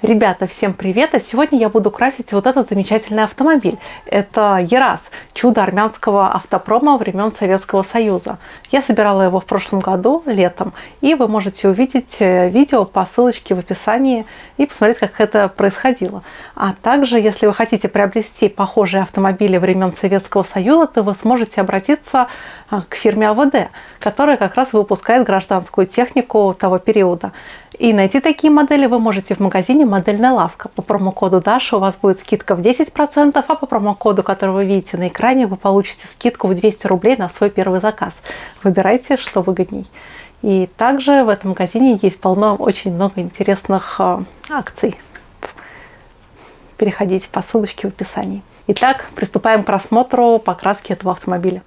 Ребята, всем привет! А сегодня я буду красить вот этот замечательный автомобиль. Это ЕРАЗ, чудо армянского автопрома времен Советского Союза. Я собирала его в прошлом году, летом, и вы можете увидеть видео по ссылочке в описании и посмотреть, как это происходило. А также, если вы хотите приобрести похожие автомобили времен Советского Союза, то вы сможете обратиться к фирме АВД, которая как раз выпускает гражданскую технику того периода. И найти такие модели вы можете в магазине «Модельная лавка». По промокоду Даша у вас будет скидка в 10%, а по промокоду, который вы видите на экране, вы получите скидку в 200 рублей на свой первый заказ. Выбирайте, что выгодней. И также в этом магазине есть очень много интересных акций. Переходите по ссылочке в описании. Итак, приступаем к рассмотру покраски этого автомобиля.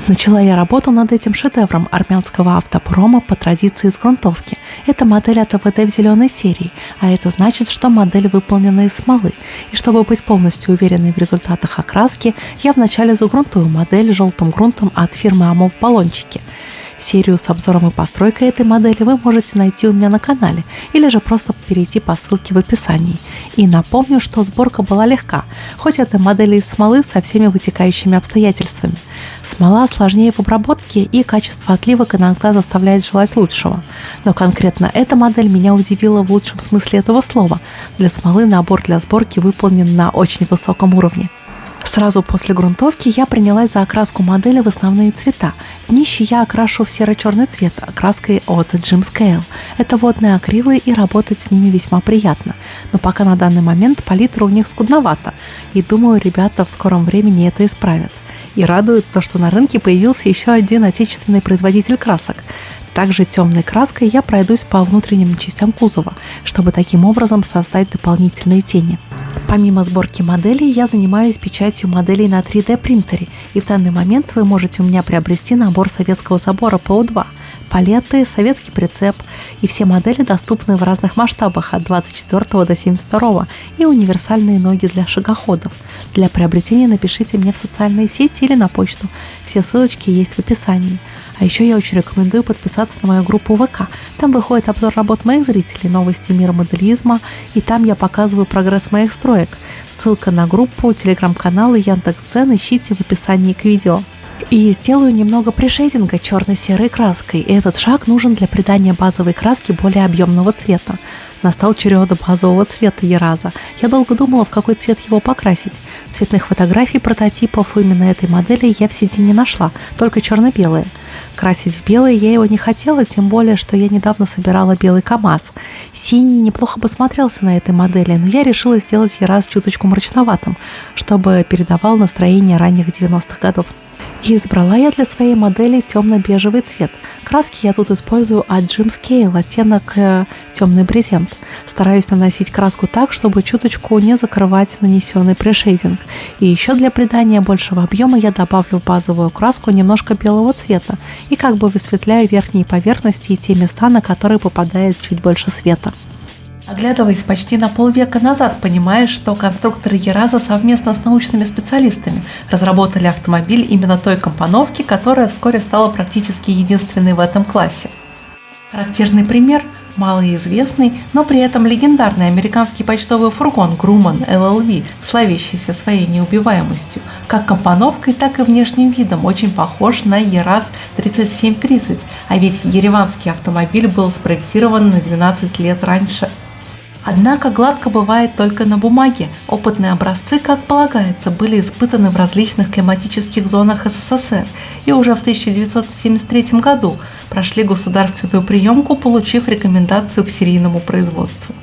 Начала я работу над этим шедевром армянского автопрома по традиции из грунтовки. Это модель от АВД в зеленой серии, а это значит, что модель выполнена из смолы. И чтобы быть полностью уверенной в результатах окраски, я вначале загрунтую модель желтым грунтом от фирмы АМО в баллончике. Серию с обзором и постройкой этой модели вы можете найти у меня на канале или же просто перейти по ссылке в описании. И напомню, что сборка была легка, хоть это модель из смолы со всеми вытекающими обстоятельствами. Смола сложнее в обработке, и качество отливок иногда заставляет желать лучшего. Но конкретно эта модель меня удивила в лучшем смысле этого слова. Для смолы набор для сборки выполнен на очень высоком уровне. Сразу после грунтовки я принялась за окраску модели в основные цвета. Днище я окрашу в серо-черный цвет краской от Jim Scale. Это водные акрилы, и работать с ними весьма приятно. Но пока на данный момент палитра у них скудновата. И думаю, ребята в скором времени это исправят. И радует то, что на рынке появился еще один отечественный производитель красок. Также темной краской я пройдусь по внутренним частям кузова, чтобы таким образом создать дополнительные тени. Помимо сборки моделей, я занимаюсь печатью моделей на 3D принтере, и в данный момент вы можете у меня приобрести набор советского забора ПО-2, палеты, советский прицеп, и все модели доступны в разных масштабах от 24 до 72 и универсальные ноги для шагоходов. Для приобретения напишите мне в социальные сети или на почту, все ссылочки есть в описании. А еще я очень рекомендую подписаться на мою группу ВК. Там выходит обзор работ моих зрителей, новости мира моделизма, и там я показываю прогресс моих строек. Ссылка на группу, телеграм-канал и Яндекс.Дзен ищите в описании к видео. И сделаю немного пришейдинга черно-серой краской. И этот шаг нужен для придания базовой краски более объемного цвета. Настал черед базового цвета ЕРАЗа. Я долго думала, в какой цвет его покрасить. Цветных фотографий прототипов именно этой модели я в сети не нашла, только черно-белые. Красить в белый я его не хотела, тем более, что я недавно собирала белый КамАЗ. Синий неплохо бы смотрелся на этой модели, но я решила сделать ЕРАЗ чуточку мрачноватым, чтобы передавал настроение ранних 90-х годов. И избрала я для своей модели темно-бежевый цвет. Краски я тут использую от Jim Scale, оттенок темный брезент. Стараюсь наносить краску так, чтобы чуточку не закрывать нанесенный пришейдинг. И еще для придания большего объема я добавлю в базовую краску немножко белого цвета и как бы высветляю верхние поверхности и те места, на которые попадает чуть больше света. Оглядываясь почти на полвека назад, понимаешь, что конструкторы ЕРАЗа совместно с научными специалистами разработали автомобиль именно той компоновки, которая вскоре стала практически единственной в этом классе. Характерный пример – малоизвестный, но при этом легендарный американский почтовый фургон Grumman LLV, славящийся своей неубиваемостью, как компоновкой, так и внешним видом, очень похож на ЕРАЗ 3730, а ведь ереванский автомобиль был спроектирован на 12 лет раньше. Однако гладко бывает только на бумаге. Опытные образцы, как полагается, были испытаны в различных климатических зонах СССР и уже в 1973 году прошли государственную приемку, получив рекомендацию к серийному производству.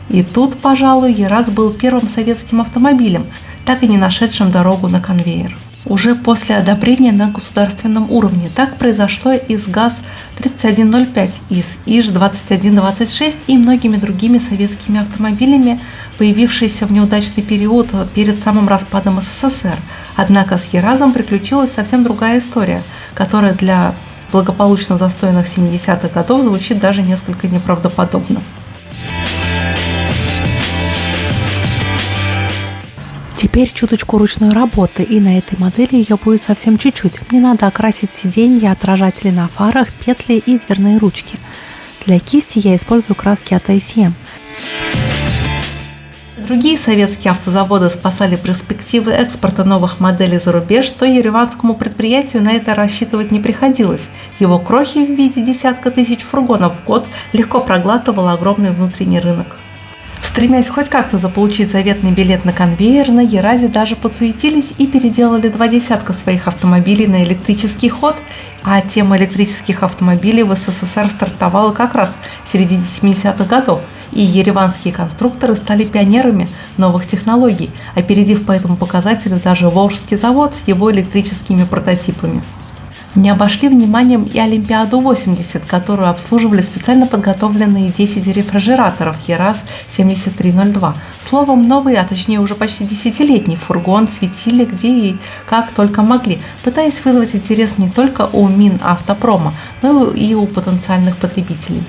И тут, пожалуй, ЕРАЗ был первым советским автомобилем, так и не нашедшим дорогу на конвейер. Уже после одобрения на государственном уровне. Так произошло и с ГАЗ-3105, и с ИЖ-2126 и многими другими советскими автомобилями, появившиеся в неудачный период перед самым распадом СССР. Однако с ЕРАЗом приключилась совсем другая история, которая для благополучно застойных 70-х годов звучит даже несколько неправдоподобно. Теперь чуточку ручной работы, и на этой модели ее будет совсем чуть-чуть. Мне надо окрасить сиденья, отражатели на фарах, петли и дверные ручки. Для кисти я использую краски от ACM. Другие советские автозаводы спасали перспективы экспорта новых моделей за рубеж, то ереванскому предприятию на это рассчитывать не приходилось. Его крохи в виде десятка тысяч фургонов в год легко проглатывал огромный внутренний рынок. Стремясь хоть как-то заполучить заветный билет на конвейер, на Еразе даже подсуетились и переделали 20 своих автомобилей на электрический ход, а тема электрических автомобилей в СССР стартовала как раз в середине 70-х годов, и ереванские конструкторы стали пионерами новых технологий, опередив по этому показателю даже Волжский завод с его электрическими прототипами. Не обошли вниманием и Олимпиаду-80, которую обслуживали специально подготовленные 10 рефрижераторов ЕРАЗ-7302. Словом, новый, а точнее уже почти десятилетний фургон светили где и как только могли, пытаясь вызвать интерес не только у Минавтопрома, но и у потенциальных потребителей.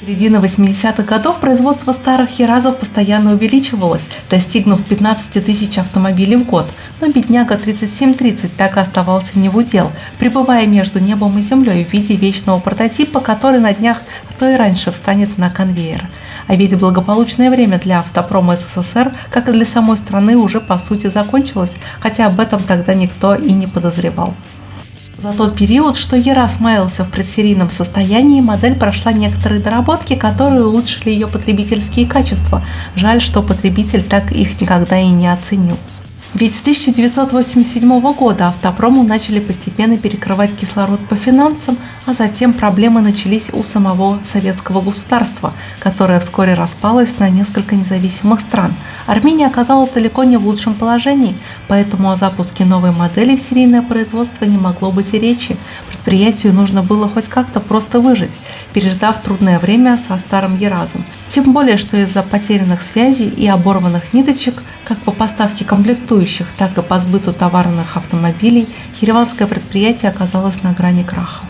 С середины 80-х годов производство старых ЕРАЗов постоянно увеличивалось, достигнув 15 тысяч автомобилей в год, но бедняга 3730 так и оставался не в удел, пребывая между небом и землей в виде вечного прототипа, который на днях, а то и раньше, встанет на конвейер. А ведь благополучное время для автопрома СССР, как и для самой страны, уже по сути закончилось, хотя об этом тогда никто и не подозревал. За тот период, что ЕРАЗ маялся в предсерийном состоянии, модель прошла некоторые доработки, которые улучшили ее потребительские качества. Жаль, что потребитель так их никогда и не оценил. Ведь с 1987 года автопрому начали постепенно перекрывать кислород по финансам, а затем проблемы начались у самого советского государства, которое вскоре распалось на несколько независимых стран. Армения оказалась далеко не в лучшем положении, поэтому о запуске новой модели в серийное производство не могло быть и речи. Предприятию нужно было хоть как-то просто выжить, переждав трудное время со старым ЕРАЗом. Тем более, что из-за потерянных связей и оборванных ниточек, как по поставке комплектующих, так и по сбыту товарных автомобилей, ереванское предприятие оказалось на грани краха.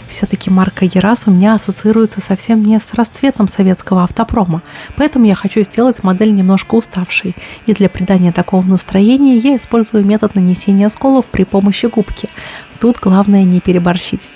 Все-таки марка ЕРАЗ у меня ассоциируется совсем не с расцветом советского автопрома, поэтому я хочу сделать модель немножко уставшей, и для придания такого настроения я использую метод нанесения сколов при помощи губки. Тут главное не переборщить.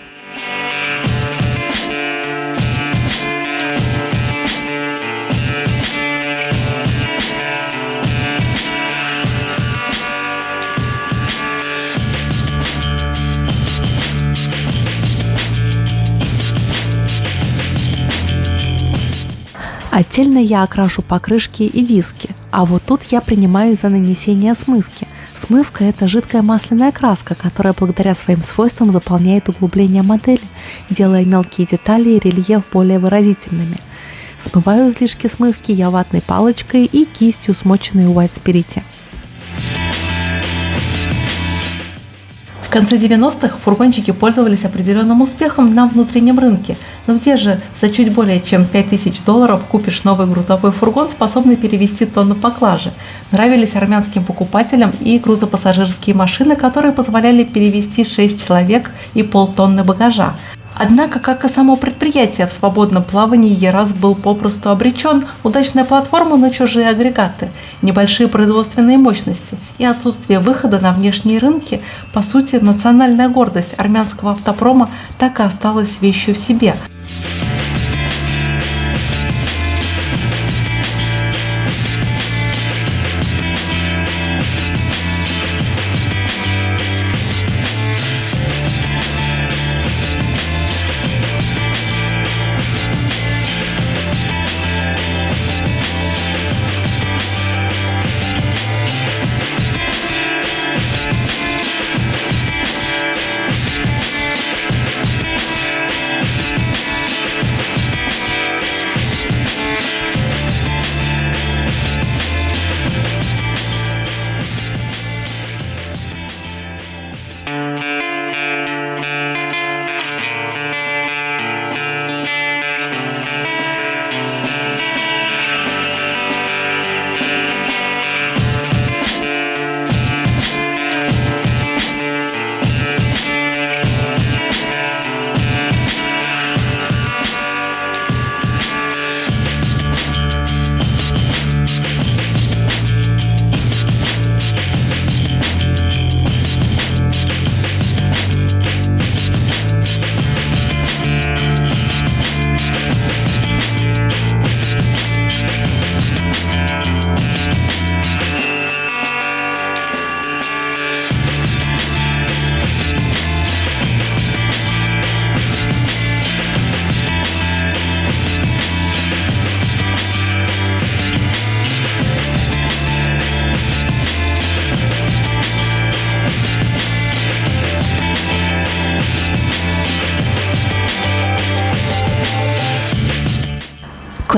Отдельно я окрашу покрышки и диски, а вот тут я принимаюсь за нанесение смывки. Смывка – это жидкая масляная краска, которая благодаря своим свойствам заполняет углубление модели, делая мелкие детали и рельеф более выразительными. Смываю излишки смывки я ватной палочкой и кистью, смоченной в White Spirit. В конце 90-х фургончики пользовались определенным успехом на внутреннем рынке. Но где же за чуть более чем $5000 купишь новый грузовой фургон, способный перевезти тонну поклажи? Нравились армянским покупателям и грузопассажирские машины, которые позволяли перевезти 6 человек и полтонны багажа. Однако, как и само предприятие, в свободном плавании ЕРАЗ был попросту обречен. Удачная платформа, но чужие агрегаты, небольшие производственные мощности и отсутствие выхода на внешние рынки. По сути, национальная гордость армянского автопрома так и осталась вещью в себе.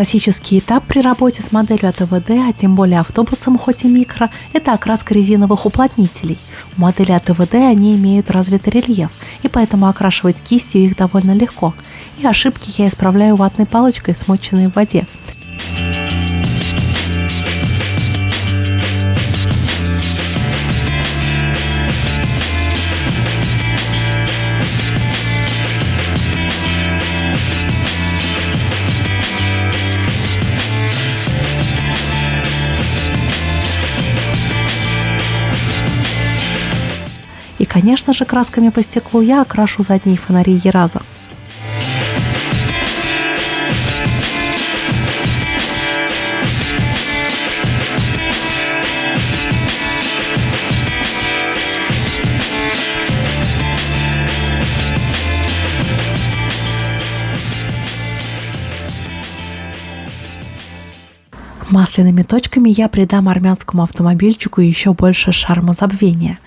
Классический этап при работе с моделью АТВД, а тем более автобусом, хоть и микро, это окраска резиновых уплотнителей. У модели АТВД они имеют развитый рельеф, и поэтому окрашивать кистью их довольно легко. И ошибки я исправляю ватной палочкой, смоченной в воде. И, конечно же, красками по стеклу я окрашу задние фонари Ераза. Масляными точками я придам армянскому автомобильчику еще больше шарма забвения.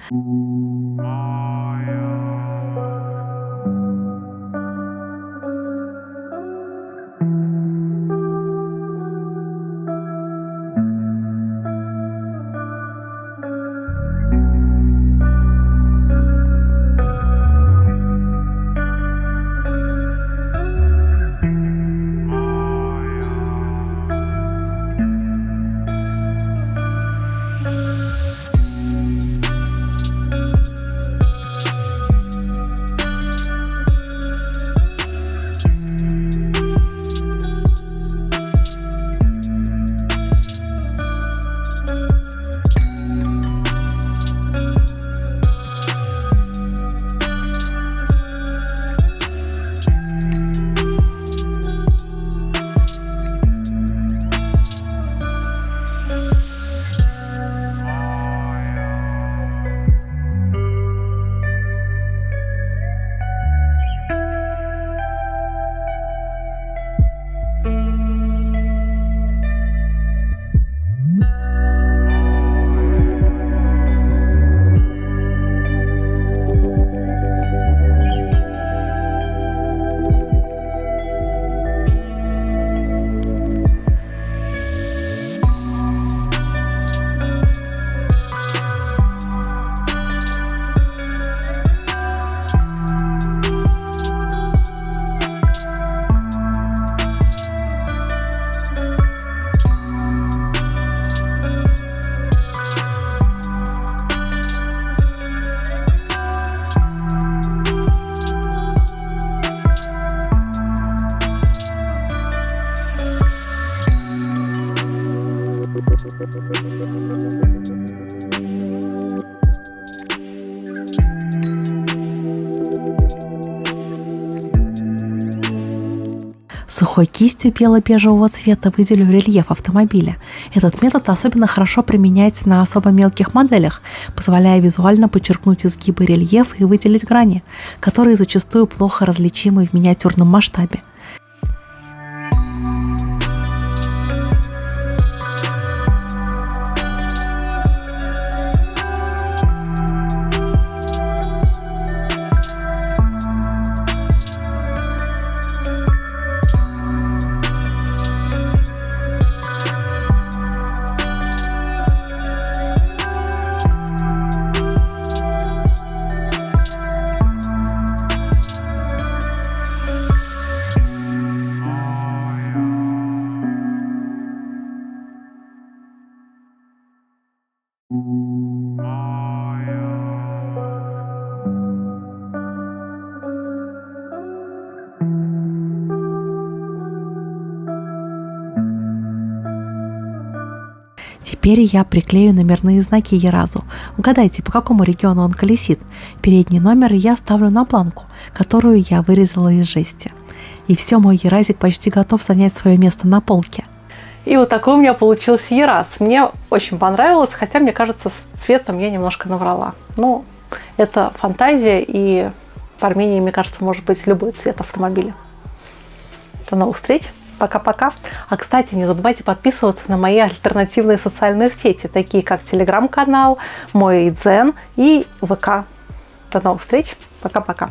Сухой кистью бело-бежевого цвета выделю рельеф автомобиля. Этот метод особенно хорошо применяется на особо мелких моделях, позволяя визуально подчеркнуть изгибы рельефа и выделить грани, которые зачастую плохо различимы в миниатюрном масштабе. Теперь я приклею номерные знаки Еразу. Угадайте, по какому региону он колесит. Передний номер я ставлю на планку, которую я вырезала из жести. И все, мой Еразик почти готов занять свое место на полке. И вот такой у меня получился Ераз. Мне очень понравилось, хотя, мне кажется, с цветом я немножко наврала. Но это фантазия, и в Армении, мне кажется, может быть любой цвет автомобиля. До новых встреч! Пока-пока. А, кстати, не забывайте подписываться на мои альтернативные социальные сети, такие как Телеграм-канал, мой Дзен и ВК. До новых встреч. Пока-пока.